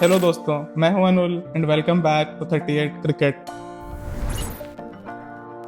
Hello दोस्तों, मैं हूं Anul and welcome back to 38 cricket.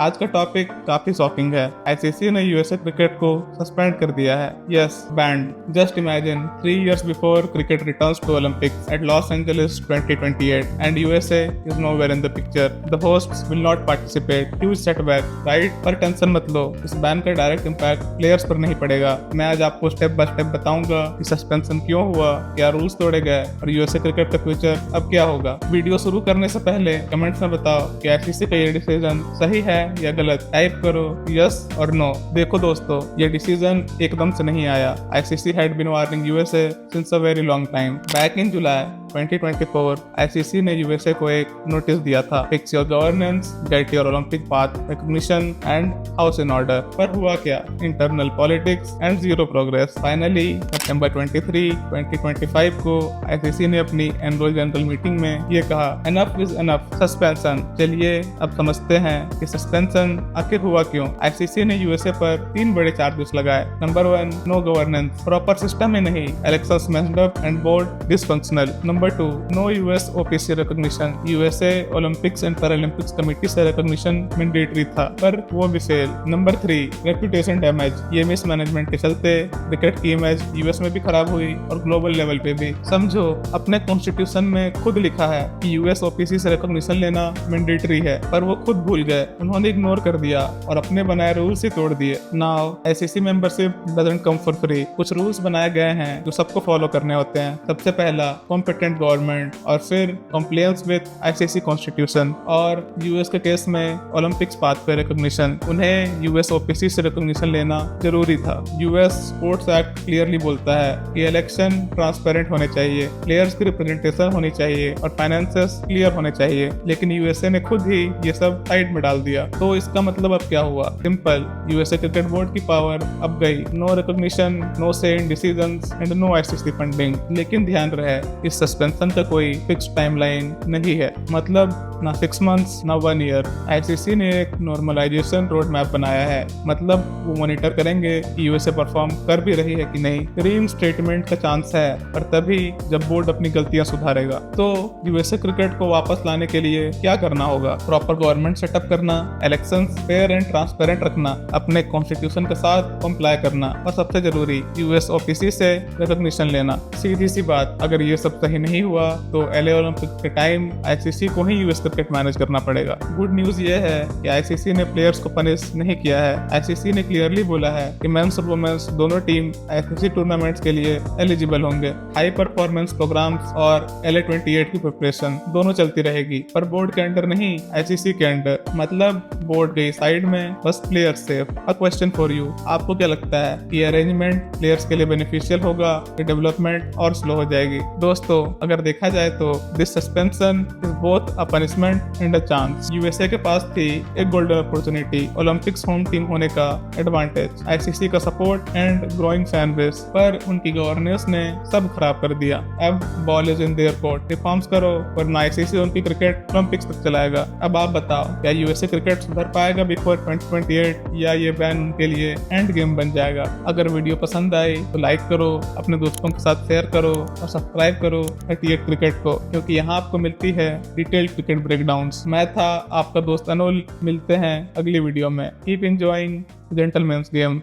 आज का टॉपिक काफी शॉकिंग है। आईसीसी ने यूएसए क्रिकेट को सस्पेंड कर दिया है। Yes, band. Just imagine 3 years before cricket returns to Olympics at Los Angeles 2028 and USA is nowhere in the picture. The hosts will not participate. Huge setback, right? पर tension मत लो, इस ban का direct impact players पर नहीं पड़ेगा। मैं आज आपको स्टेप बाय स्टेप बताऊंगा कि सस्पेंशन क्यों हुआ, क्या रूल्स तोड़े गए और यूएसए क्रिकेट का फ्यूचर अब क्या होगा। वीडियो शुरू करने से पहले कमेंट्स में बताओ कि आईसीसी का ये डिसीजन सही है या गलत। टाइप करो यस और नो। देखो दोस्तों, ये डिसीजन एकदम से नहीं आया। ICC had been warning USA since a very long time. Back in July 2024 ICC ने यूएसए को एक नोटिस दिया था, fix your governance, get your Olympic path recognition and house in order. पर हुआ क्या? Internal politics and zero progress. Finally सितंबर 23, 2025 को आईसीसी ने अपनी एनुअल जनरल मीटिंग में ये कहा, एनफ इज एनफ, सस्पेंशन। चलिए अब समझते हैं कि सस्पेंशन आखिर हुआ क्यों। आईसीसी ने यूएसए पर 3 बड़े चार्जेस लगाए। Number 1, no governance, proper system ही नहीं, elections messed up and board dysfunctional. Number 2, no US OPC recognition, USA Olympics and Paralympics committee से रिकॉग्निशन मैंडेटरी था पर वो भी फेल। नंबर 3, रेपुटेशन डैमेज, ये मिस मैनेजमेंट के चलते क्रिकेट की इमेज यूएस में भी खराब हुई और ग्लोबल लेवल पे भी। समझो, अपने कॉन्स्टिट्यूशन में खुद लिखा है कि यूएस ओपीसी से रिकॉग्निशन लेना मैंडेटरी है, पर वो खुद भूल गए, उन्होंने इग्नोर कर दिया और अपने बनाए रूल्स ही तोड़ दिए। Now ICC membership doesn't come for free. कुछ रूल्स बनाए गए हैं जो सबको फॉलो करने होते हैं। सबसे पहला, कॉम्पिटेंट गवर्नमेंट, और फिर कंप्लायंस विद आईसीसी कॉन्स्टिट्यूशन, और यूएस के केस में ओलंपिक्स पाथ पे रिकॉग्निशन। उन्हें यूएस ओपीसी से रिकॉग्निशन लेना जरूरी था। यूएस स्पोर्ट्स एक्ट क्लियरली बोलता है कि इलेक्शन ट्रांसपेरेंट होने चाहिए, प्लेयर्स की रिप्रेजेंटेशन होनी चाहिए और फाइनेंसेस क्लियर होने चाहिए, लेकिन यूएसए ने खुद ही ये सब साइड में डाल दिया। तो इसका मतलब अब क्या हुआ? सिंपल, यूएसए क्रिकेट बोर्ड की पावर अब गई। No recognition, no say in decisions and no ICC funding. लेकिन ध्यान रहे, इस सस्पेंशन का कोई फिक्स टाइमलाइन नहीं है, मतलब ना 6 months ना 1 year। आईसीसी ने एक नॉर्मलाइजेशन रोड मैप बनाया है, मतलब वो मॉनिटर करेंगे कि यूएसए परफॉर्म कर भी रही है कि नहीं। रीइंस्टेटमेंट का चांस है, पर तभी जब बोर्ड अपनी गलतियां सुधारेगा। तो यूएसए क्रिकेट को वापस लाने के लिए क्या करना होगा? प्रॉपर गवर्नमेंट सेटअप करना, इलेक्शंस फेयर एंड ट्रांसपेरेंट रखना, अपने कॉन्स्टिट्यूशन के साथ कंप्लाई करना, और सबसे जरूरी यूएस ओपीसी से रिकॉग्निशन लेना। सीधी सी बात, अगर ये सब सही नहीं हुआ तो एलए ओलंपिक के टाइम आईसीसी को ही यूएस क्रिकेट मैनेज करना पड़ेगा। गुड न्यूज ये है कि आईसीसी ने प्लेयर्स को पनिश नहीं किया है। आईसीसी ने क्लियरली बोला है कि मेंस और वुमेन्स दोनों टीम आईसीसी टूर्नामेंट्स के लिए एलिजिबल होंगे। हाई परफॉर्मेंस प्रोग्राम्स और LA28 की प्रिपरेशन दोनों चलती रहेगी, पर बोर्ड के अंडर नहीं, आईसीसी के अंडर। मतलब बोर्ड गई साइड में, बस player safe. A question for you, आपको क्या लगता है कि अरेंजमेंट प्लेयर्स के लिए बेनिफिशियल होगा कि डेवलपमेंट और स्लो हो जाएगी? दोस्तों, अगर देखा जाए तो this suspension is both a punishment and a chance. USA के पास थी एक golden opportunity, Olympics home team होने का एडवांटेज, आईसीसी का support and growing fan base, पर उनकी गवर्नेंस ने सब खराब कर दिया। अब ball is in their court, reforms करो वरना आईसीसी उनकी क्रिकेट ओलंपिक्स तक चलाएगा। अब आप बताओ, क्या यूएसए क्रिकेट सुधर पाएगा बिफोर 2028 या ये बैन उनके लिए एंड गेम बन जाएगा? अगर वीडियो पसंद आई तो लाइक करो, अपने दोस्तों के साथ शेयर करो और सब्सक्राइब करो 38 क्रिकेट को, क्योंकि यहाँ आपको मिलती है डिटेल्ड क्रिकेट ब्रेकडाउन्स। मैं था आपका दोस्त अनुल, मिलते हैं अगली वीडियो में। Keep enjoying gentleman's game.